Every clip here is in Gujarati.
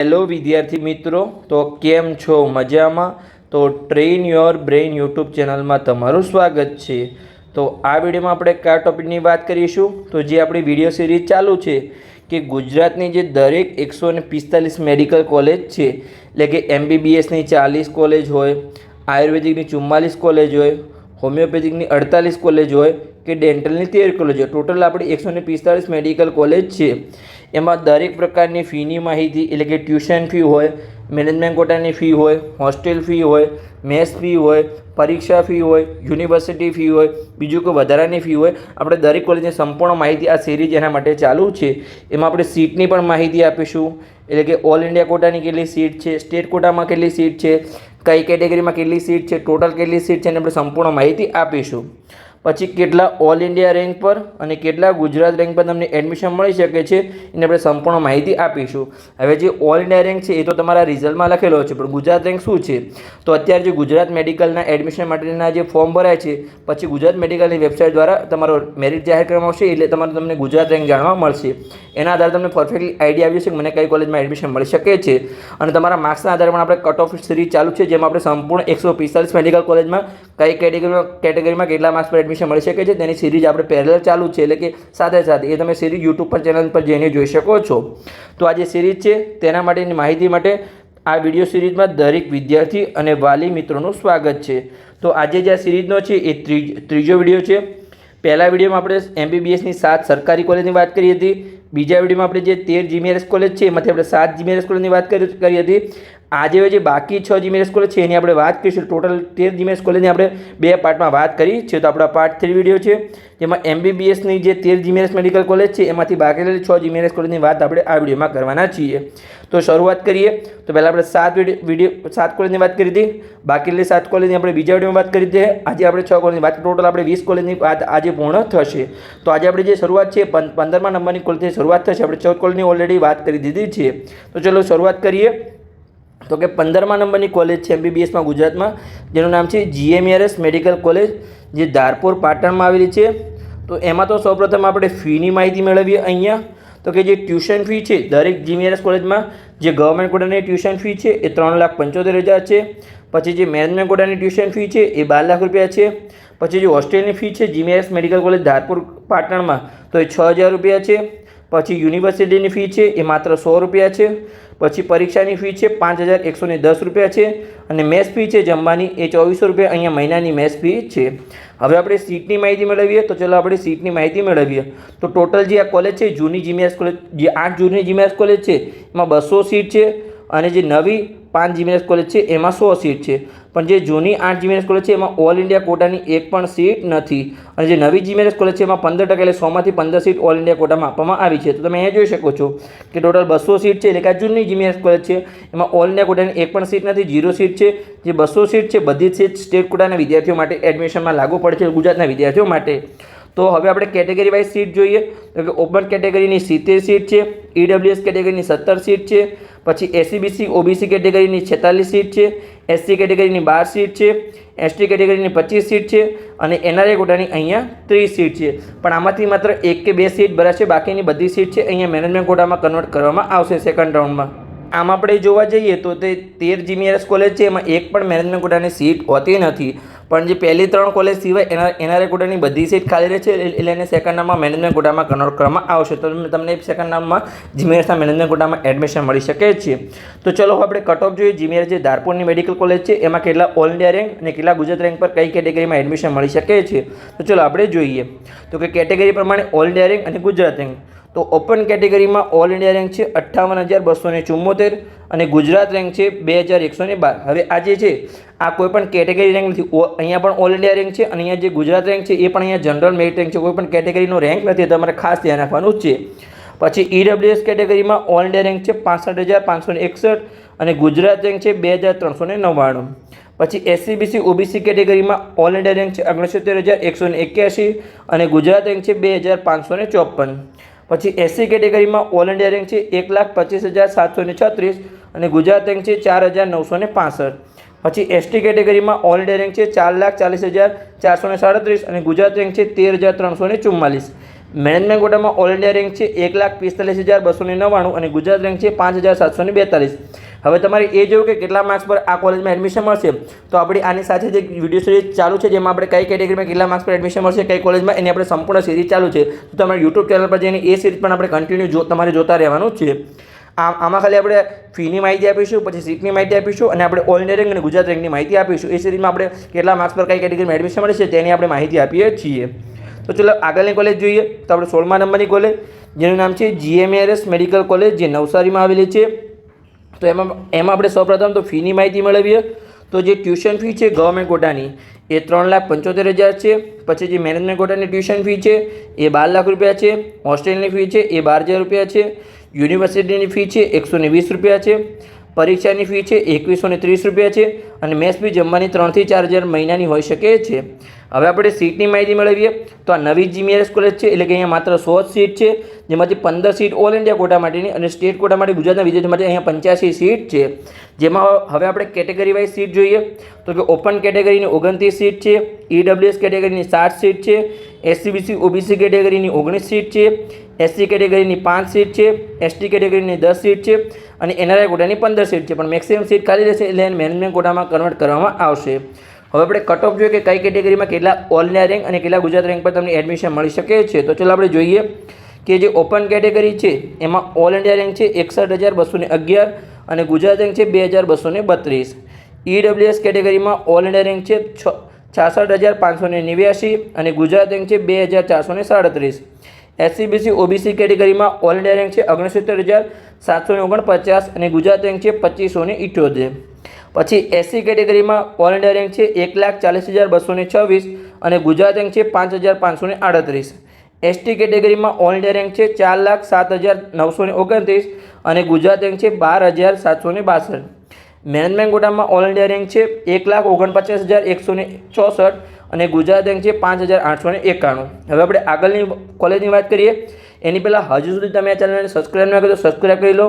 હેલો વિદ્યાર્થી મિત્રો, તો કેમ છો? મજામાં? તો ટ્રેન યોર બ્રેઇન યુટ્યુબ ચેનલમાં તમારું સ્વાગત છે. તો આ વિડીયોમાં આપણે કયા ટોપિકની વાત કરીશું? તો જે આપણી વિડીયો સિરીઝ ચાલુ છે કે ગુજરાતની જે દરેક 145 મેડિકલ કોલેજ છે, એટલે કે MBBSની 40 કોલેજ હોય, આયુર્વેદિકની 44 કોલેજ હોય, હોમિયોપેથિકની 48 કોલેજ હોય કે ડેન્ટલની 13 કોલેજ હોય, ટોટલ આપણી 145 મેડિકલ કોલેજ છે. એમાં દરેક પ્રકારની ફીની માહિતી, એટલે કે ટ્યુશન ફી હોય, મેનેજમેન્ટ કોટાની ફી હોય, હોસ્ટેલ ફી હોય, મેસ ફી હોય, પરીક્ષા ફી હોય, યુનિવર્સિટી ફી હોય, બીજું કોઈ વધારાની ફી હોય, આપણે દરેક કોલેજની સંપૂર્ણ માહિતી આ સિરીઝ એના માટે ચાલુ છે. એમાં આપણે સીટની પણ માહિતી આપીશું, એટલે કે ઓલ ઇન્ડિયા કોટાની કેટલી સીટ છે, સ્ટેટ કોટામાં કેટલી સીટ છે, કઈ કેટેગરીમાં કેટલી સીટ છે, ટોટલ કેટલી સીટ છે, એને આપણે સંપૂર્ણ માહિતી આપીશું. પછી કેટલા ઓલ ઇન્ડિયા રેન્ક પર અને કેટલા ગુજરાત રેન્ક પર તમને એડમિશન મળી શકે છે એને આપણે સંપૂર્ણ માહિતી આપીશું. હવે જે ઓલ ઇન્ડિયા રેન્ક છે એ તો તમારા રિઝલ્ટમાં લખેલો છે, પણ ગુજરાત રેન્ક શું છે? તો અત્યારે જે ગુજરાત મેડિકલના એડમિશન માટેના જે ફોર્મ ભરાય છે, પછી ગુજરાત મેડિકલની વેબસાઇટ દ્વારા તમારો મેરિટ જાહેર કરવામાં આવશે, એટલે તમને ગુજરાત રેન્ક જાણવા મળશે. એના આધારે તમને પરફેક્ટલી આઈડિયા આવી જશે કે મને કઈ કોલેજમાં એડમિશન મળી શકે છે. અને તમારા માર્ક્સના આધારે પણ આપણે કટ ઓફ સિરીઝ ચાલુ છે, જેમાં આપણે સંપૂર્ણ 145 મેડિકલ કોલેજમાં કઈ કેટેગરીમાં કેટલા માર્ક્સ પર એડમિશન મળી શકે છે તેની સિરીઝ આપણે પેરેલલ ચાલુ છે, એટલે કે સાથે સાથે એ તમે સિરીઝ યુટ્યુબ પર ચેનલ પર જઈને જોઈ શકો છો. તો આ જે સિરીઝ છે તેના માટેની માહિતી માટે આ વિડીયો સિરીઝમાં દરેક વિદ્યાર્થી અને વાલી મિત્રોનું સ્વાગત છે. તો આજે જે આ સિરીઝનો છે એ ત્રીજો વિડીયો છે. પહેલા વિડીયોમાં આપણે MBBSની 7 સરકારી કોલેજની વાત કરી હતી. બીજા વિડીયોમાં આપણે જે 13 GMRS કોલેજ છે એમાંથી આપણે 7 GMRS કોલેજની વાત કરી હતી. આજે જે બાકી 6 GMRS કોલેજ છે એની આપણે વાત કરીશું. ટોટલ 13 GMRS કોલેજની આપણે 2 પાર્ટમાં વાત કરી છે. તો આપણા પાર્ટ 3 વિડીયો છે, જેમાં MBBSની જે 13 GMRS મેડિકલ કોલેજ છે એમાંથી બાકી રહેલી 6 GMRS કોલેજની વાત આપણે આ વિડીયોમાં કરવાના છીએ. તો શરૂઆત કરીએ. તો પહેલાં આપણે 7 કોલેજની વાત કરી હતી. બાકી રહેલી 7 કોલેજની આપણે બીજા વિડીયોમાં વાત કરી હતી. આજે આપણે 6 કોલેજની વાત, ટોટલ આપણે 20 કોલેજની વાત આજે પૂર્ણ થશે. તો આજે આપણે જે શરૂઆત છે 15મા નંબરની કોલેજથી શરૂઆત થશે. આપણે 14 કોલેજની ઓલરેડી વાત કરી દીધી છે. તો ચલો શરૂઆત કરીએ. તો કે 15મા નંબરની કોલેજ છે MBBSમાં ગુજરાતમાં, જેનું નામ છે GMRS મેડિકલ કોલેજ, જે ધારપુર પાટણમાં આવેલી છે. તો એમાં તો સૌપ્રથમ આપણે ફીની માહિતી મેળવીએ. અહીંયા તો કે જે ટ્યુશન ફી છે દરેક GMRS કોલેજમાં, જે ગવર્મેન્ટ કોટાની ટ્યુશન ફી છે એ 3,75,000 છે. પછી જે મેનેજમેન્ટ કોટાની ટ્યુશન ફી છે એ 12 લાખ રૂપિયા છે. પછી જે હોસ્ટેલની ફી છે GMRS મેડિકલ કોલેજ ધારપુર પાટણમાં તો એ 6,000 રૂપિયા છે. પછી યુનિવર્સિટીની ફી છે એ માત્ર 100 રૂપિયા છે. પછી પરીક્ષાની ફી છે 5,110 રૂપિયા છે. અને મેસ ફી છે જમવાની એ 2400 રૂપિયા અહીંયા મહિનાની મેસ ફી છે. હવે આપણે સીટની માહિતી મેળવીએ. તો ચલો આપણે સીટની માહિતી મેળવીએ. તો ટોટલ જે આ કોલેજ છે જૂની GMRS કોલેજ, જે 8 જૂની GMRS કોલેજ છે એમાં 200 સીટ છે. અને જે નવી 5 GMRS કોલેજ છે એમાં 100 સીટ છે. પણ જે જૂની 8 GMRS કોલેજ છે એમાં ઓલ ઇન્ડિયા કોટાની એક પણ સીટ નથી. અને જે નવી GMRS કોલેજ છે એમાં 15% એટલે 100માંથી 15 સીટ ઓલ ઇન્ડિયા કોટામાં આપવામાં આવી છે. તો તમે અહીંયા જોઈ શકો છો કે ટોટલ 200 સીટ છે, એટલે કે આ જૂની GMRS કોલેજ છે એમાં ઓલ ઇન્ડિયા કોટાની એક પણ સીટ નથી, 0 સીટ છે. જે 200 સીટ છે બધી જ સીટ સ્ટેટ કોટાના વિદ્યાર્થીઓ માટે એડમિશનમાં લાગુ પડે છે, ગુજરાતના વિદ્યાર્થીઓ માટે. તો હવે આપણે કેટેગરી વાઇઝ સીટ જોઈએ. તો કે ઓપન કેટેગરીની 70 સીટ છે, EWS કેટેગરીની 17 સીટ છે. પછી SC OBC કેટેગરીની 46 સીટ છે, SC કેટેગરીની 12 સીટ છે, ST કેટેગરીની 25 સીટ છે અને NRI કોટાની અહીંયા 30 સીટ છે. પણ આમાંથી માત્ર 1 કે 2 સીટ ભરાશે, બાકીની બધી સીટ છે અહીંયા મેનેજમેન્ટ કોટામાં કન્વર્ટ કરવામાં આવશે સેકન્ડ રાઉન્ડમાં. આમ આપણે જોવા જઈએ તો તે 13 GMRS કોલેજ છે એમાં એક પણ મેનેજમેન્ટ કોટાની સીટ હોતી નથી. પણ જે પહેલી 3 કોલેજ સિવાય NRI કોટાની બધી સીટ ખાલી રહે છે, એટલે એને સેકન્ડ નામમાં મેનેજમેન્ટ કોટામાં કન્વર્ટ કરવામાં આવશે. તો તમને સેકન્ડ નામમાં GMRSના મેનેજમેન્ટ કોટામાં એડમિશન મળી શકે છે. તો ચલો આપણે કટ ઓફ જોઈએ. GMRS જે ધારપુરની મેડિકલ કોલેજ છે એમાં કેટલા ઓલ ઇન્ડિયા રેન્ક અને કેટલા ગુજરાત રેન્ક પર કઈ કેટેગરીમાં એડમિશન મળી શકે છે. તો ચલો આપણે જોઈએ. તો કે કેટેગરી પ્રમાણે ઓલ ઇન્ડિયા રેન્ક અને ગુજરાત રેન્ક. તો ઓપન કેટેગરીમાં ઓલ ઇન્ડિયા રેન્ક છે 58,274 અને ગુજરાત રેન્ક છે 2,112. હવે આ જે છે આ કોઈ પણ કેટેગરી રેન્ક નથી. અહીંયા પણ ઓલ ઇન્ડિયા રેન્ક છે અને અહીંયા જે ગુજરાત રેન્ક છે એ પણ અહીંયા જનરલ મેરિટ રેન્ક છે, કોઈ પણ કેટેગરીનો રેન્ક નથી. તમારે ખાસ ધ્યાન રાખવાનું છે. પછી EWS કેટેગરીમાં ઓલ ઇન્ડિયા રેન્ક છે 65,561 અને ગુજરાત રેન્ક છે 2,399. પછી SC OBC કેટેગરીમાં ઓલ ઇન્ડિયા રેન્ક છે 69,181 અને ગુજરાત રેન્ક છે 2,554. પછી SC કેટેગરીમાં ઓલ ઇન્ડિયા રેન્ક છે 1,25,736 અને ગુજરાત રેન્ક છે 4,965. પછી ST કેટેગરીમાં ઓલ ઇન્ડિયા રેન્ક છે 4,40,437 અને ગુજરાત રેન્ક છે 13,344. મેનેજમેન્ટ કોટામાં ઓલ ઇન્ડિયા રેન્ક છે 1,45,299 અને ગુજરાત રેન્ક છે 5,742. હવે તમારે એ જોયું કે કેટલા માર્ક્સ પર આ કોલેજમાં એડમિશન મળશે. તો આપણી આની સાથે જે વિડીયો સિરીઝ ચાલુ છે જેમાં આપણે કઈ કેટેગરીમાં કેટલા માર્ક્સ પર એડમિશન મળશે કઈ કોલેજમાં એની આપણે સંપૂર્ણ સિરીઝ ચાલુ છે. તો તમારા યુટ્યુબ ચેનલ પર જઈને એ સિરીઝ પણ આપણે કન્ટિન્યુ તમારે જોતા રહેવાનું છે. આમાં ખાલી આપણે ફીની માહિતી આપીશું, પછી સીટની માહિતી આપીશું અને આપણે ઓલ ઇન્ડિયા રેન્ક અને ગુજરાત રેન્કની માહિતી આપીશું. એ સિરીઝમાં આપણે કેટલા માર્ક્સ પર કઈ કેટેગરીમાં એડમિશન મળશે તેની આપણે માહિતી આપીએ છીએ. તો ચલો આગળની કોલેજ જોઈએ. તો આપણે 16મા નંબરની કોલેજ જેનું નામ છે GMARS મેડિકલ કોલેજ જે નવસારીમાં આવેલી છે. તો એમાં આપણે સૌપ્રથમ તો ફીની માહિતી મેળવીએ. તો જે ટ્યુશન ફી છે ગવર્મેન્ટ કોટાની એ 3,75,000 છે. પછી જે મેનેજમેન્ટ કોટાની ટ્યુશન ફી છે એ 12 લાખ રૂપિયા છે. હોસ્ટેલની ફી છે એ 12,000 રૂપિયા છે. યુનિવર્સિટીની ફી છે 120 રૂપિયા છે. પરીક્ષાની ફી છે 2,130 રૂપિયા છે. અને મેસ ફી જમવાની 3,000 થી 4,000 મહિનાની હોઈ શકે છે. હવે આપણે સીટની માહિતી મેળવીએ. તો આ નવી GMARS કોલેજ છે એટલે કે અહીંયા માત્ર 100 સીટ છે, જેમાંથી 15 સીટ ઓલ ઇન્ડિયા કોટા માટેની અને સ્ટેટ કોટા માટે ગુજરાતના વિદ્યાર્થીઓ માટે અહીંયા 85 સીટ છે. જેમાં હવે આપણે કેટેગરી વાઇઝ સીટ જોઈએ. તો કે ઓપન કેટેગરીની 29 સીટ છે, EWS કેટેગરીની 60 સીટ છે, SC/BC OBC કેટેગરીની 19 સીટ છે, SC કેટેગરીની 5 સીટ છે, ST કેટેગરીની 10 સીટ છે અને NRI કોટાની 15 સીટ છે. પણ મેક્સિમમ સીટ ખાલી રહેશે એટલે એને મેનેજમેન્ટ કોટામાં કન્વર્ટ કરવામાં આવશે. હવે આપણે કટ ઓફ જોઈએ કે કઈ કેટેગરીમાં કેટલા ઓલ ઇન્ડિયા રેન્ક અને કેટલા ગુજરાત રેન્ક પર તમને એડમિશન મળી શકે છે. તો ચાલો આપણે જોઈએ કે જે ઓપન કેટેગરી છે એમાં ઓલ ઇન્ડિયા રેન્ક છે 61,211 અને ગુજરાત રેન્ક છે 2,232. EWS કેટેગરીમાં ઓલ ઇન્ડિયા રેન્ક છે 66,589 અને ગુજરાત રેન્ક છે 2,437. SC/BC OBC કેટેગરીમાં ઓલ ઇન્ડિયા રેન્ક છે 69,749 અને ગુજરાત રેન્ક છે 2,578. પછી SC કેટેગરીમાં ઓલ ઇન્ડિયા રેન્ક છે 1,40,226 અને ગુજરાત રેન્ક છે 5,538. ST કેટેગરીમાં ઓલ ઇન્ડિયા રેન્ક છે 4,07,929 અને ગુજરાત રેન્ક છે 12,762. મેનેજમેન્ટ કોટામાં ઓલ ઇન્ડિયા રેન્ક છે 1,49,164 અને ગુજરાત રેન્ક છે 5,891. હવે આપણે આગળની કોલેજની વાત કરીએ એની પહેલાં હજુ સુધી તમે આ ચેનલને સબસ્ક્રાઈબ ન કર્યો તો સબસ્ક્રાઈબ કરી લો.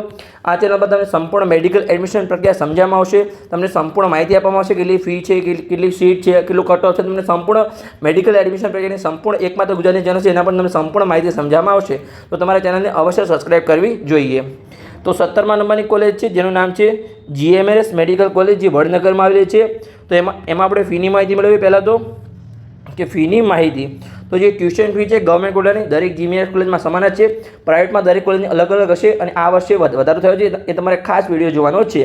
આ ચેનલ પર તમને સંપૂર્ણ મેડિકલ એડમિશન પ્રક્રિયા સમજાવવામાં આવશે, તમને સંપૂર્ણ માહિતી આપવામાં આવશે, કેટલી ફી છે, કેટલી સીટ છે, કેટલું કટ ઓફ છે, તમને સંપૂર્ણ મેડિકલ એડમિશન પ્રક્રિયાની સંપૂર્ણ એકમાત્ર ગુજરાતની ચેનલ છે એના પર તમને સંપૂર્ણ માહિતી સમજાવવામાં આવશે. તો તમારા ચેનલને અવશ્ય સબસ્ક્રાઈબ કરવી જોઈએ. તો 17મા નંબરની કોલેજ છે જેનું નામ છે GMARS મેડિકલ કોલેજ જે વડનગરમાં આવેલી છે. તો એમાં આપણે ફીની માહિતી મેળવી. પહેલાં તો કે ફીની માહિતી તો જે ટ્યુશન ફી છે ગવર્મેન્ટ કોટાની દરેક GMARS કોલેજમાં સમાન જ છે. પ્રાઇવેટમાં દરેક કોલેજની અલગ અલગ હશે અને આ વર્ષે વધારો થયો છે એ તમારે ખાસ વિડીયો જોવાનો છે.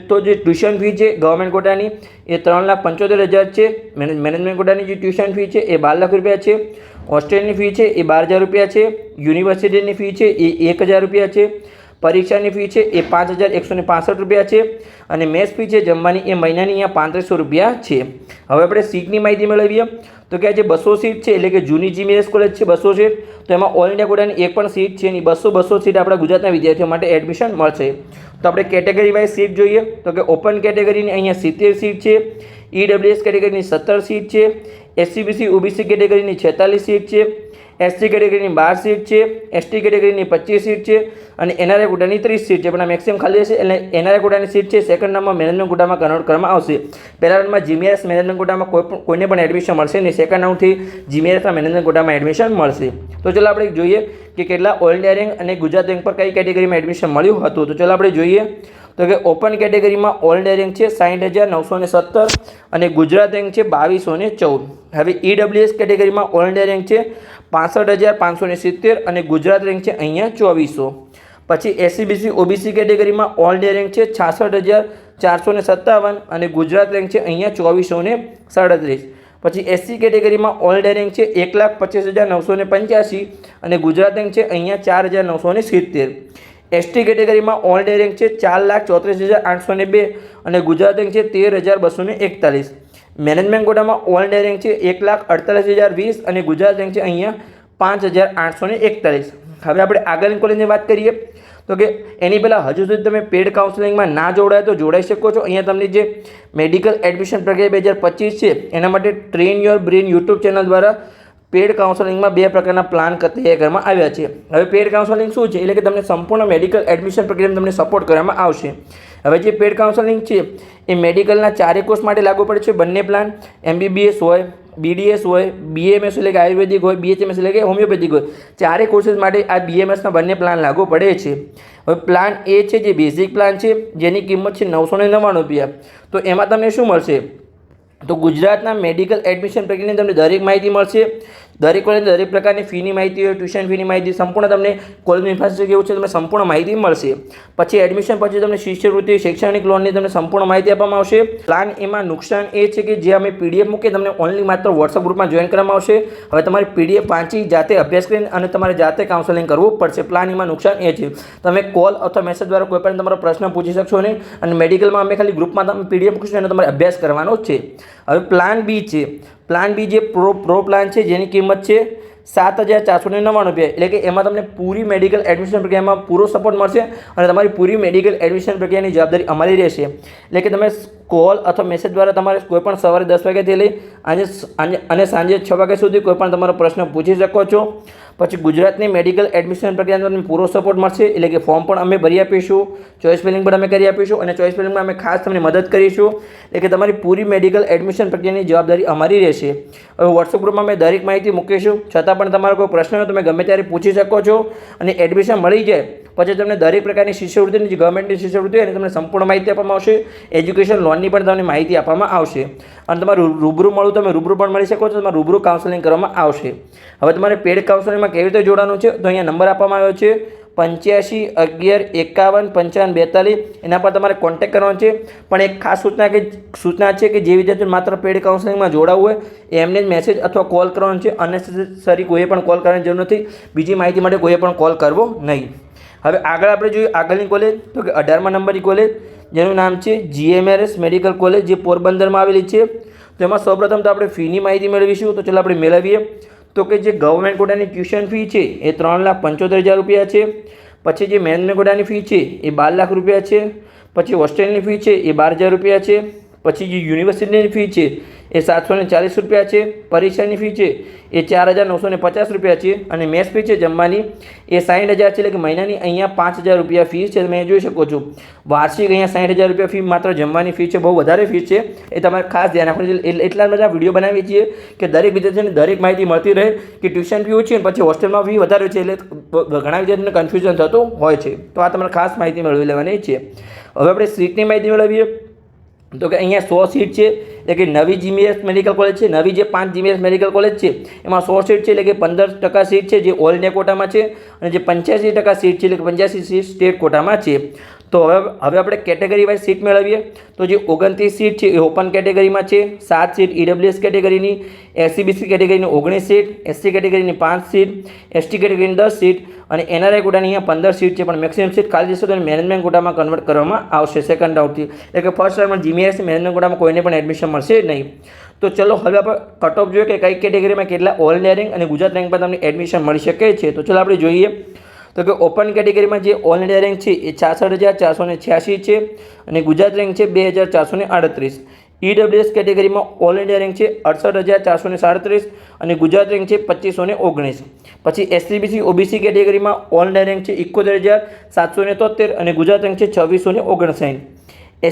તો જે ટ્યુશન ફી છે ગવર્મેન્ટ કોટાની એ 3,75,000 છે. મેનેજમેન્ટ કોટાની જે ટ્યુશન ફી છે એ 12 લાખ રૂપિયા છે. હોસ્ટેલની ફી છે એ 12,000 રૂપિયા છે. યુનિવર્સિટીની ફી છે એ 1,000 રૂપિયા છે. પરીક્ષાની ફી છે એ 5,165 રૂપિયા છે અને મેસ ફી છે જમવાની એ મહિનાની અહીંયા 3,500 રૂપિયા છે. હવે આપણે સીટની માહિતી મેળવીએ. તો કે આ જે 200 સીટ છે એટલે કે જૂની GMARS કોલેજ છે 200 સીટ. તો એમાં ઓલ ઇન્ડિયા કોટાની એક પણ સીટ છે નહીં. 200 સીટ આપણા ગુજરાતના વિદ્યાર્થીઓ માટે એડમિશન મળશે. તો આપણે કેટેગરી વાઇઝ સીટ જોઈએ. તો કે ઓપન કેટેગરીની અહીંયા 70 સીટ છે, EWS કેટેગરીની 17 સીટ છે, SC/BC OBC કેટેગરીની 46 સીટ છે, SC કેટેગરીની 12 સીટ છે, ST કેટેગરીની 25 સીટ છે અને NRI કોટાની 30 સીટ છે. પણ આ મેક્સિમમ ખાલી હશે એટલે NRI કોટાની સીટ છે સેકન્ડ રાઉન્ડમાં મેનેજમેન્ટ કોટામાં કન્વર્ટ કરવામાં આવશે. પહેલા રાઉન્ડમાં GMARS મેનેજમેન્ટ કોટામાં કોઈને પણ એડમિશન મળશે નહીં. સેકન્ડ રાઉન્ડથી GMARSના મેનેજમેન્ટ કોટામાં એડમિશન મળશે. તો ચાલો આપણે જોઈએ કે કેટલા ઓલ ઇન્ડિયા રેન્ક અને ગુજરાત રેન્ક પર કઈ કેટેગરીમાં એડમિશન મળ્યું હતું. તો ચાલો આપણે જોઈએ. તો કે ઓપન કેટેગરીમાં ઓલ ઇન્ડિયા રેન્ક છે 60,917 અને ગુજરાત રેન્ક છે 2,214. હવે EWS કેટેગરીમાં ઓલ ઇન્ડિયા રેન્ક છે 65,570 અને ગુજરાત રેન્ક છે અહીંયા 2,400. પછી SC/BC OBC કેટેગરીમાં ઓલ ઇન્ડિયા રેન્ક છે 66,457 અને ગુજરાત રેન્ક છે અહીંયા 2,437. પછી SC કેટેગરીમાં ઓલ ઇન્ડિયા રેન્ક છે 1,25,985 અને ગુજરાત રેન્ક છે અહીંયા 4,970. ST કેટેગરીમાં ઓલ ઇન્ડિયા રેન્ક છે 4,34,802 અને ગુજરાત રેન્ક છે 13,241. મેનેજમેન્ટ કોટામાં ઓલ ઇન્ડિયા રેન્ક છે 1,48,020 અને ગુજરાત રેન્ક છે અહીંયા 5,841. હવે આપણે આગળની કોલેજની વાત કરીએ. તો કે એની પહેલાં હજુ સુધી તમે પેડ કાઉન્સેલિંગમાં ના જોડાય તો જોડાઈ શકો છો. અહીંયા તમને જે મેડિકલ એડમિશન પ્રક્રિયા 2025 છે એના માટે train your brain YouTube channel દ્વારા પેડ કાઉન્સેલિંગમાં 2 પ્રકારના પ્લાન તૈયાર કરવામાં આવ્યા છે. હવે પેડ કાઉન્સેલિંગ શું છે એટલે કે તમને સંપૂર્ણ મેડિકલ એડમિશન પ્રક્રિયામાં તમને સપોર્ટ કરવામાં આવશે. હવે જે પેડ કાઉન્સેલિંગ છે એ મેડિકલના 4 કોર્સ માટે લાગુ પડે છે. બંને પ્લાન MBBS હોય, BDS હોય, BMS એટલે કે આયુર્વેદિક હોય, BHMS એટલે કે હોમિયોપેથિક હોય, ચારે કોર્સીસ માટે આ BMSના બંને પ્લાન લાગુ પડે છે. હવે પ્લાન એ છે જે બેઝિક પ્લાન છે, જેની કિંમત છે 999 રૂપિયા. તો એમાં તમને શું મળશે? તો ગુજરાતના મેડિકલ એડમિશન પ્રક્રિયાની તમને દરેક માહિતી મળશે. દરેક કોલેજની દરેક પ્રકારની ફીની માહિતી હોય, ટ્યુશન ફીની માહિતી, સંપૂર્ણ તમને કોલેજનું ઇન્ફ્રાસ્ટ્રક્ચર કેવું છે તમને સંપૂર્ણ માહિતી મળશે. પછી એડમિશન પછી તમને શિષ્યવૃત્તિ, શૈક્ષણિક લોનની તમને સંપૂર્ણ માહિતી આપવામાં આવશે. પ્લાન એમાં નુકસાન એ છે કે જે અમે PDF મૂકીએ તમને ઓનલી માત્ર વોટ્સઅપ ગ્રુપમાં જોઈન કરવામાં આવશે. હવે તમારે PDF વાંચી જાતે અભ્યાસ કરીને અને તમારે જાતે કાઉન્સેલિંગ કરવું પડશે. પ્લાન એમાં નુકસાન એ છે તમે કોલ અથવા મેસેજ દ્વારા કોઈ પણ તમારો પ્રશ્ન પૂછી શકશો નહીં, અને મેડિકલમાં અમે ખાલી ગ્રુપમાં તમે PDF મૂકશો અને તમારે અભ્યાસ કરવાનો જ છે. હવે પ્લાન બી છે. પ્લાન બી જે પ્રો પ્લાન છે, જેની કિંમત છે 7,499 રૂપિયા. એટલે કે એમાં તમને પૂરી મેડિકલ એડમિશન પ્રક્રિયામાં પૂરો સપોર્ટ મળશે અને તમારી પૂરી મેડિકલ એડમિશન પ્રક્રિયાની જવાબદારી અમારી રહેશે. એટલે કે તમે કોલ અથવા મેસેજ દ્વારા તમારે કોઈ પણ સવારે 10 વાગ્યાથી લઈ અને સાંજે 6 વાગ્યા સુધી કોઈ પણ તમારો પ્રશ્ન પૂછી શકો છો. પછી ગુજરાતની મેડિકલ એડમિશન પ્રક્રિયાનો તમને પૂરો સપોર્ટ મળશે. એટલે કે ફોર્મ પણ અમે ભરી આપીશું, ચોઇસ ફિલિંગ પણ અમે કરી આપીશું, અને ચોઇસ ફિલિંગમાં અમે ખાસ તમને મદદ કરીશું. એટલે કે તમારી પૂરી મેડિકલ એડમિશન પ્રક્રિયાની જવાબદારી અમારી રહેશે. હવે વોટ્સઅપ ગ્રુપમાં અમે દરેક માહિતી મૂકીશું, છતાં પણ તમારો કોઈ પ્રશ્ન હોય તમે ગમે ત્યારે પૂછી શકો છો. અને એડમિશન મળી જાય પછી તમને દરેક પ્રકારની શિષ્યવૃત્તિની જે ગવર્મેન્ટની શિષ્યવૃત્તિ હોય એને તમને સંપૂર્ણ માહિતી આપવામાં આવશે. એજ્યુકેશન લોનની પણ તમને માહિતી આપવામાં આવશે. અને તમારે રૂબરૂ મળવું તમે રૂબરૂ પણ મળી શકો છો. તમારે રૂબરૂ કાઉન્સેલિંગ કરવામાં આવશે. હવે તમારે પેડ કાઉન્સેલિંગમાં કેવી રીતે જોડાવાનું છે? તો અહીંયા નંબર આપવામાં આવ્યો છે 85 11 51 55 42. એના પર તમારે કોન્ટેક્ટ કરવાનો છે. પણ એક ખાસ સૂચના છે કે જે વિદ્યાર્થીઓ માત્ર પેડ કાઉન્સેલિંગમાં જોડાવવું હોય એમને જ મેસેજ અથવા કોલ કરવાનો છે. અનનેસેસરી કોઈએ પણ કોલ કરવાની જરૂર નથી. બીજી માહિતી માટે કોઈએ પણ કોલ કરવો નહીં. હવે આગળ આપણે જોઈએ આગળની કોલેજ, તો કે 18મા નંબરની કોલેજ, જેનું નામ છે GMRS મેડિકલ કોલેજ, જે પોરબંદરમાં આવેલી છે. તો એમાં સૌપ્રથમ તો આપણે ફીની માહિતી મેળવીશું. તો ચાલો આપણે મેળવીએ. તો કે જે ગવર્મેન્ટ કોટાની ટ્યુશન ફી છે એ 3,75,000 રૂપિયા છે. પછી જે મેનેજમેન્ટ કોટાની ફી છે એ 12 લાખ રૂપિયા છે. પછી હોસ્ટેલની ફી છે એ 12,000 રૂપિયા છે. પછી જે યુનિવર્સિટીની ફી છે એ 740 રૂપિયા છે. પરીક્ષાની ફી છે એ 4,950 રૂપિયા છે. અને મેસ ફી છે જમવાની એ 60,000 છે. એટલે કે મહિનાની અહીંયા 5,000 રૂપિયા ફી છે. તમે જોઈ શકો છો વાર્ષિક અહીંયા 60,000 રૂપિયા ફી માત્ર જમવાની ફી છે. બહુ વધારે ફી છે, એ તમારે ખાસ ધ્યાન રાખવાનું. એટલા બધા વિડીયો બનાવીએ છીએ કે દરેક વિદ્યાર્થીને દરેક માહિતી મળતી રહે કે ટ્યુશન ફી ઓછી અને પછી હોસ્ટેલમાં ફી વધારે છે, એટલે ઘણા વિદ્યાર્થીઓને કન્ફ્યુઝન થતું હોય છે. તો આ તમારે ખાસ માહિતી મેળવી લેવાની છે. હવે આપણે સીટની માહિતી મેળવીએ. તો કે અહીંયા 100 સીટ છે. એટલે કે નવી GMRS મેડિકલ કોલેજ છે, નવી જે 5 GMRS મેડિકલ કોલેજ છે એમાં 100 સીટ છે. એટલે કે 15% સીટ છે જે ઓલ ઇન્ડિયા કોટામાં છે, અને જે 85% સીટ છે એટલે કે 85 સીટ સ્ટેટ કોટામાં છે. તો હવે આપણે કેટેગરી વાઇઝ સીટ મેળવીએ. તો જે 29 સીટ છે એ ઓપન કેટેગરીમાં છે, 7 seat EWS કેટેગરીની, SCBC કેટેગરીની 19 seat, SC કેટેગરીની 5 seat, ST કેટેગરીની 10 seat, અને NRI કોટાની અહીંયા 15 સીટ છે. પણ મેક્સિમમ સીટ ખાલી જશે તો મેનેજમેન્ટ કોટામાં કન્વર્ટ કરવામાં આવશે સેકન્ડ રાઉન્ડથી. એટલે કે ફર્સ્ટ રાઉન્ડમાં GMRS મેનેજમેન્ટ કોટામાં કોઈને પણ એડમિશન મળશે નહીં. તો ચલો હવે આપણે કટ ઓફ જોઈએ કે કઈ કેટેગરીમાં કેટલા ઓલ ઇન્ડિયા રેન્ક અને ગુજરાત રેન્ક પર તમને એડમિશન મળી શકે છે. તો ચલો આપણે જોઈએ. તો કે ઓપન કેટેગરીમાં જે ઓલ ઇન્ડિયા રેન્ક છે એ 66,486 છે, અને ગુજરાત રેન્ક છે 2,438. EWS કેટેગરીમાં ઓલ ઇન્ડિયા રેન્ક છે 68,437 અને ગુજરાત રેન્ક છે 2,519. પછી SCBC OBC કેટેગરીમાં ઓલ ઇન્ડિયા રેન્ક છે 71,773 અને ગુજરાત રેન્ક છે 2,659.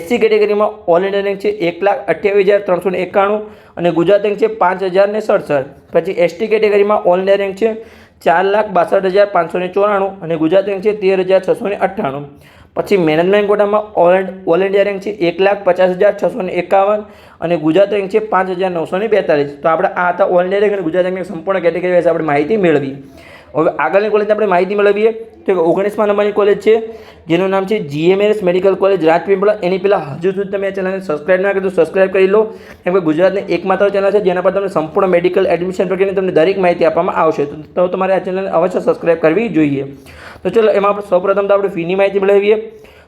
SC કેટેગરીમાં ઓલ ઇન્ડિયા રેન્ક છે 1,28,391 અને ગુજરાત રેન્ક છે 5,067. પછી ST કેટેગરીમાં ઓલ ઇન્ડિયા રેન્ક છે 4,62,594 અને ગુજરાત રેન્ક છે 13,698. પછી મેનેજમેન્ટ કોટામાં ઓલ ઇન્ડિયા રેન્ક છે 1,50,651 અને ગુજરાત રેન્ક છે 5,942. તો આપણે આ હતા ઓલ ઇન્ડિયા રેન્ક અને ગુજરાત રેન્કની સંપૂર્ણ કેટેગરી વિશે આપણે માહિતી મેળવી. હવે આગળની કોલેજની આપણે માહિતી મેળવીએ. તો 19મા નંબરની કોલેજ છે જેનું નામ છે GMRS મેડિકલ કોલેજ રાજપીપળા. એની પહેલાં હજુ સુધી તમે આ ચેનલને સબસ્ક્રાઇબ ના કરી તો સબસ્ક્રાઇબ કરી લો, કેમ કે ગુજરાતની એકમાત્ર ચેનલ છે જેના પર તમને સંપૂર્ણ મેડિકલ એડમિશન પ્રક્રિયાની તમને દરેક માહિતી આપવામાં આવશે. તો તમારે આ ચેનલને અવશ્ય સબસ્ક્રાઇબ કરવી જોઈએ. તો ચલો એમાં આપણે સૌપ્રથમ તો આપણે ફીની માહિતી મેળવીએ.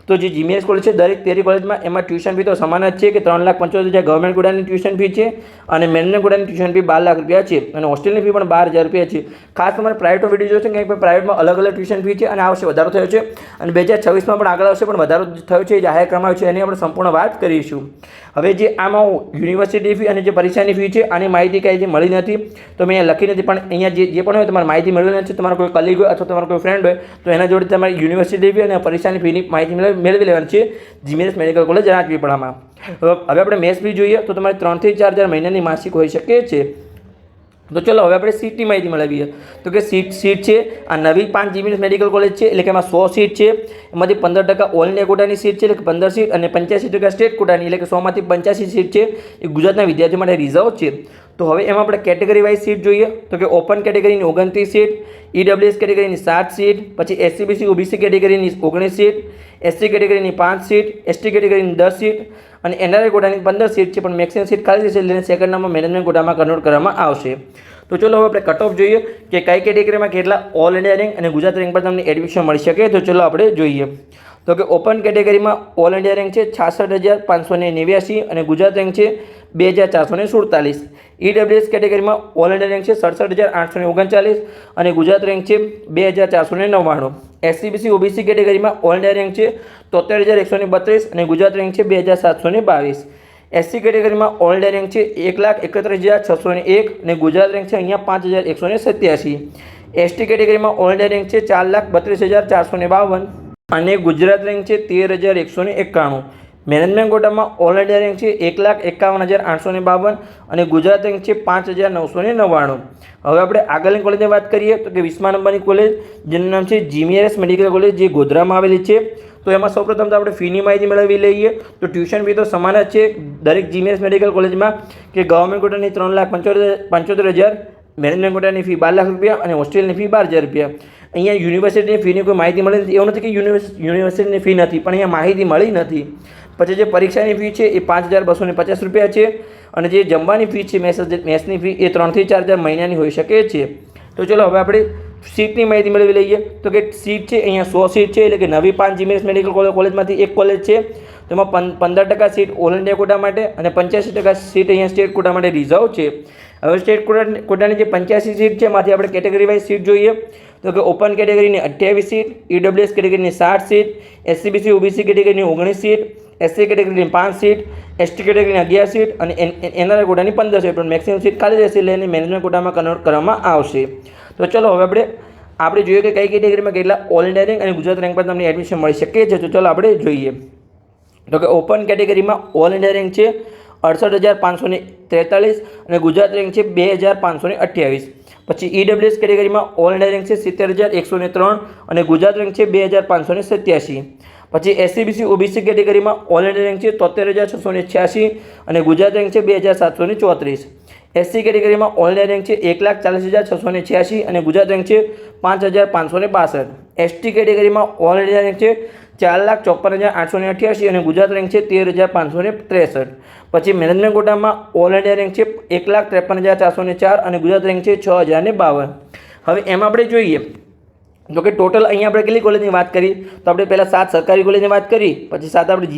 તો જે GMRS કોલેજ છે દરેક તેરી કોલેજમાં એમાં ટ્યુશન ફી તો સમાન જ છે કે 3,75,000 ગવર્મેન્ટ કોટાની ટ્યુશન ફી છે અને મેનેજમેન્ટ કોટાની ટ્યુશન ફી 12 લાખ રૂપિયા છે, અને હોસ્ટેલની ફી પણ 12,000 રૂપિયા છે. ખાસ તમારે પ્રાઇવેટનો વિડીયો જોશે કે પ્રાઇવેટમાં અલગ અલગ ટ્યુશન ફી છે અને આ વર્ષે વધારો થયો છે, અને 2026માં પણ આગળ આવશે પણ વધારો થયો છે, જાહેર કરવામાં આવ્યો છે, એની આપણે સંપૂર્ણ વાત કરીશું. હવે જે આમાં યુનિવર્સિટી ફી અને જે પરીક્ષાની ફી છે આની માહિતી કાંઈ જે મળી નથી તો મેં અહીંયા લખી નથી, પણ અહીંયા જે પણ હોય તમારે માહિતી મેળવી નથી. તમારો કોઈ કલીગ હોય અથવા તમારો કોઈ ફ્રેન્ડ હોય તો એના જોડે તમારી યુનિવર્સિટી ફી અને પરીક્ષાની ફીની માહિતી મેળવી લેવાની છે GMRS મેડિકલ કોલેજ રાજપીપળામાં. હવે આપણે મેસ ફી જોઈએ તો તમારે 3,000 થી 4,000 મહિનાની માસિક હોઈ શકે છે. તો ચલો હવે આપણે સીટની માહિતી મેળવીએ. તો કે સીટ છે આ નવી 5 જીમીએસ મેડિકલ કોલેજ છે, એટલે કે એમાં 100 સીટ છે. એમાંથી 15% ઓલ ઇન્ડિયા કોટાની સીટ છે, એટલે કે 15 સીટ, અને 85% સ્ટેટ કોટાની, એટલે કે 100માંથી 85 સીટ છે એ ગુજરાતના વિદ્યાર્થીઓ માટે રિઝર્વ છે. તો હવે એમાં આપણે કેટેગરી વાઇઝ સીટ જોઈએ. તો કે ઓપન કેટેગરીની 29 સીટ, ઈડબ્લ્યુએસ કેટેગરીની 7 સીટ, પછી એસસીબીસી ઓબીસી કેટેગરીની 19 સીટ, એસસી કેટેગરીની 5 સીટ, એસટી કેટેગરીની 10 સીટ અને એનઆરઆઈ કોટાની 15 સીટ છે. પણ મેક્સિમમ સીટ ખાલી રહેશે, એટલે સેકન્ડ નામમાં મેનેજમેન્ટ કોટામાં કન્વર્ટ કરવામાં આવશે. તો ચલો હવે આપણે કટ ઓફ જોઈએ કે કઈ કેટેગરીમાં કેટલા ઓલ ઇન્ડિયા રેન્ક અને ગુજરાત રેન્ક પર તમને એડમિશન મળી શકે. તો ચલો આપણે જોઈએ. તો કે ઓપન કેટેગરીમાં ઓલ ઇન્ડિયા રેન્ક છે 66,589 અને ગુજરાત રેન્ક છે 2,447. ઈડબ્લ્યુએસ કેટેગરીમાં ઓલ ઇન્ડિયા રેન્ક છે 67,839 અને ગુજરાત રેન્ક છે 2,499. એસસીબીસી ઓબીસી કેટેગરીમાં ઓલ ઇન્ડિયા રેન્ક છે 73,132 અને ગુજરાત રેન્ક છે 2,722. એસસી કેટેગરીમાં ઓલ ઇન્ડિયા રેન્ક છે 1,31,601 અને ગુજરાત રેન્ક છે અહીંયા 5,187. એસટી કેટેગરીમાં ઓલ ઇન્ડિયા રેન્ક છે 4,32,452 અને ગુજરાત રેન્ક છે 13,191. મેનેજમેન્ટ કોટામાં ઓલ ઇન્ડિયા રેન્ક છે 1,51,852 અને ગુજરાત રેન્ક છે 5,999. હવે આપણે આગળની કોલેજની વાત કરીએ તો કે 20મા નંબરની કોલેજ જેનું નામ છે જીમીઆરએસ મેડિકલ કોલેજ, જે ગોધરામાં આવેલી છે. તો એમાં સૌપ્રથમ તો આપણે ફીની માહિતી મેળવી લઈએ. તો ટ્યુશન ફી તો સમાન જ છે દરેક જીમીઆરએસ મેડિકલ કોલેજમાં, કે ગવર્મેન્ટ કોટાની 3,75,000, મેનેજમેન્ટ કોટાની ફી 12 લાખ રૂપિયા અને હોસ્ટેલની ફી 12,000 રૂપિયા. અહીંયા યુનિવર્સિટીની ફીની કોઈ માહિતી મળી નથી. એવું નથી કે યુનિવર્સિટીની ફી નથી, પણ અહીંયા માહિતી મળી નથી. પછી જે પરીક્ષાની ફી છે એ 5,250 રૂપિયા છે અને જે જમવાની ફી છે મેસની ફી એ 3,000 થી 4,000 મહિનાની હોઈ શકે છે. તો ચલો હવે આપણે સીટની માહિતી મેળવી લઈએ. તો કે સીટ છે અહીંયા 100 સીટ છે, એટલે કે નવી 5 જીમીએસ મેડિકલ કોલેજમાંથી એક કોલેજ છે. તેમાં 15% સીટ ઓલ ઇન્ડિયા કોટા માટે અને 85% સીટ અહીંયા સ્ટેટ કોટા માટે રિઝર્વ છે. હવે સ્ટેટ કોટાની જે 85 સીટ છે એમાંથી આપણે કેટેગરી વાઇઝ સીટ જોઈએ. તો કે ઓપન કેટેગરીની 28 સીટ, ઈડબ્લ્યુએસ કેટેગરીની 60 સીટ, એસસીબીસી ઓબીસી કેટેગરીની 19 સીટ, એસસી કેટેગરીની 5 સીટ, એસટી કેટેગરીની 11 સીટ અને એનઆરઆઈ કોટાની 15 સીટ. પણ મેક્સિમમ સીટ ખાલી રહેશે, એટલે એને મેનેજમેન્ટ કોટામાં કન્વર્ટ કરવામાં આવશે. તો ચલો હવે આપણે જોઈએ કે કઈ કેટેગરીમાં કેટલા ઓલ ઇન્ડિયા રેન્ક અને ગુજરાત રેન્ક પર તમને એડમિશન મળી શકે છે. તો ચલો આપણે જોઈએ. તો કે ઓપન કેટેગરીમાં ઓલ ઇન્ડિયા રેન્ક છે 68,543 અને ગુજરાત રેન્ક છે 2,528. પછી ઈડબ્લ્યુએસ કેટેગરીમાં ઓલ ઇન્ડિયા રેન્ક છે 70,103 અને ગુજરાત રેન્ક છે 2,587. પછી એસસીબીસી ઓબીસી કેટેગરીમાં ઓલ ઇન્ડિયા રેન્ક છે 73,686 અને ગુજરાત રેન્ક છે 2,734. એસસી કેટેગરીમાં ઓલ ઇન્ડિયા રેન્ક છે 1,40,686 અને ગુજરાત રેન્ક છે 5,562. એસટી કેટેગરીમાં ઓલ ઇન્ડિયા રેન્ક છે 4,54,888 અને ગુજરાત રેન્ક છે 13,563. પછી મેનેજમેન્ટ કોટામાં ઓલ ઇન્ડિયા રેન્ક છે 1,53,404 અને ગુજરાત રેન્ક છે 6,052. હવે એમાં આપણે જોઈએ તો કે ટોટલ અહીંયા આપણે કેટલી કોલેજની વાત કરી. તો આપણે પહેલાં 7 સરકારી કોલેજની વાત કરી, પછી 7 આપણે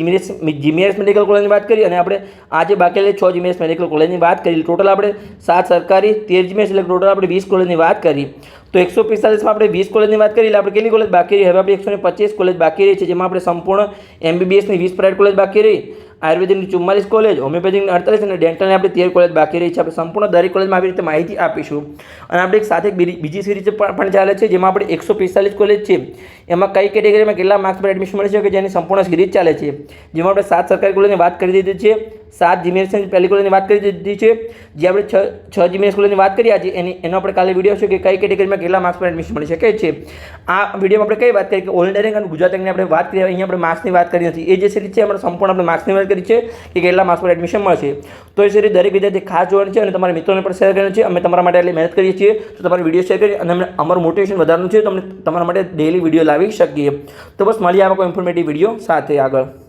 જીમીઆરએસ મેડિકલ કોલેજની વાત કરી અને આપણે આજે બાકી 6 જીમીઆરએસ મેડિકલ કોલેજની વાત કરી. ટોટલ આપણે 7 સરકારી 13 જીમીઆરએસ, એટલે ટોટલ આપણે 20 કોલેજની વાત કરી. તો 145માં આપણે 20 કોલેજની વાત કરી, એટલે આપણે કેટલી કોલેજ બાકી રહી? હવે આપણે 125 કોલેજ બાકી રહી છે, જેમાં આપણે સંપૂર્ણ એમબીબીએસની 20 પ્રાઇવેટ કોલેજ બાકી રહી, આયુર્વેદિકની 44 કોલેજ, હોમિયોપેથિકની 48 અને ડેન્ટલની આપણે 13 કોલેજ બાકી રહી છે. આપણે સંપૂર્ણ દરેક કોલેજમાં આવી રીતે માહિતી આપીશું. અને આપણે એક સાથે બીજી સિરીઝ પણ ચાલે છે, જેમાં આપણે 145 કોલેજ છે એમાં કઈ કેટેગરીમાં કેટલા માર્ક્સ પર એડમિશન મળી શકે, જેની સંપૂર્ણ સિરીઝ ચાલે છે. જેમાં આપણે 7 સરકારી કોલેજની વાત કરી દીધી છે, 7 જીમીએસની પહેલી કોલેજની વાત કરી દીધી છે, જે આપણે 6 જીમીએસ કોલેજની વાત કરી આજે એનો આપણે કાલે વિડીયો છે કે કઈ કેટેગરીમાં કેટલા માર્ક્સ પર એડમિશન મળી શકે છે. આ વિડીયોમાં આપણે કઈ વાત કરી કે ઓલ ઇન્ડિયા રેન્ક અને ગુજરાત રેન્કની આપણે વાત કરી. અહીંયા આપણે માર્ક્સની વાત કરી નથી. એ જે સિરીઝ છે આપણે સંપૂર્ણ આપણે માર્ક્સની વાત કરી છે કે કેટલા માર્ક્સ પર એડમિશન મળશે. તો એ સિરીઝ દરેક વિદ્યાર્થી ખાસ જોવાની છે અને તમારા મિત્રોને પણ શેર કરવાની છે. અમે તમારા માટે એટલી મહેનત કરીએ છીએ, તો તમારે વિડીયો શેર કરી અને અમને અમારું મોટિવેશન વધારવાનું છે, તો અમને તમારા માટે ડેલી વિડીયો લાવી શકીએ. તો બસ મળીએ આવા કોઈ ઇન્ફોર્મેટિવ વિડીયો સાથે આગળ.